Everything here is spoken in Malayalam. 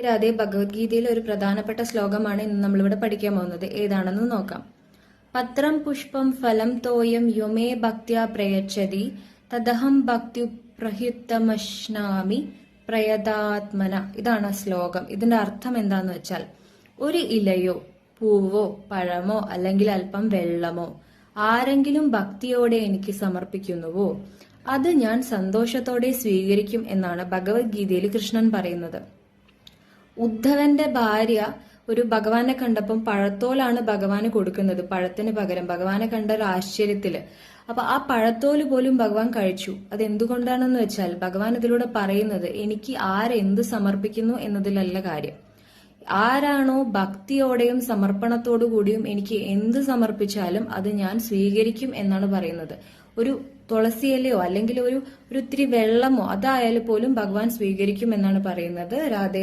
രാധേ, ഭഗവത്ഗീതയിലെ ഒരു പ്രധാനപ്പെട്ട ശ്ലോകമാണ് ഇന്ന് നമ്മളിവിടെ പഠിക്കാൻ പോകുന്നത്. ഏതാണെന്ന് നോക്കാം. പത്രം പുഷ്പം ഫലം തോയം യുമേ ഭക്ത്യാ പ്രയച്ഛതി തദഹം ഭക്തി പ്രഹ്യുത്തമശ്നാമി പ്രയതാത്മന. ഇതാണ് ശ്ലോകം. ഇതിന്റെ അർത്ഥം എന്താന്ന് വെച്ചാൽ, ഒരു ഇലയോ പൂവോ പഴമോ അല്ലെങ്കിൽ അല്പം വെള്ളമോ ആരെങ്കിലും ഭക്തിയോടെ എനിക്ക് സമർപ്പിക്കുന്നുവോ അത് ഞാൻ സന്തോഷത്തോടെ സ്വീകരിക്കും എന്നാണ് ഭഗവത്ഗീതയിൽ കൃഷ്ണൻ പറയുന്നത്. ഉദ്ധവന്റെ ഭാര്യ ഒരു ഭഗവാനെ കണ്ടപ്പം പഴത്തോലാണ് ഭഗവാന് കൊടുക്കുന്നത്, പഴത്തിന് പകരം. ഭഗവാനെ കണ്ട ഒരു ആശ്ചര്യത്തില്. അപ്പൊ ആ പഴത്തോല് പോലും ഭഗവാൻ കഴിച്ചു. അതെന്തുകൊണ്ടാണെന്ന് വെച്ചാൽ, ഭഗവാൻ ഇതിലൂടെ പറയുന്നത് എനിക്ക് ആരെന്ത് സമർപ്പിക്കുന്നു എന്നതിലല്ല കാര്യം. ആരാണോ ഭക്തിയോടെയും സമർപ്പണത്തോടു കൂടിയും എനിക്ക് എന്ത് സമർപ്പിച്ചാലും അത് ഞാൻ സ്വീകരിക്കും എന്നാണ് പറയുന്നത്. ഒരു തുളസിയിലയോ അല്ലെങ്കിൽ ഒരു ഇത്തിരി വെള്ളമോ അതായാലും പോലും ഭഗവാൻ സ്വീകരിക്കും എന്നാണ് പറയുന്നത്. രാധേ.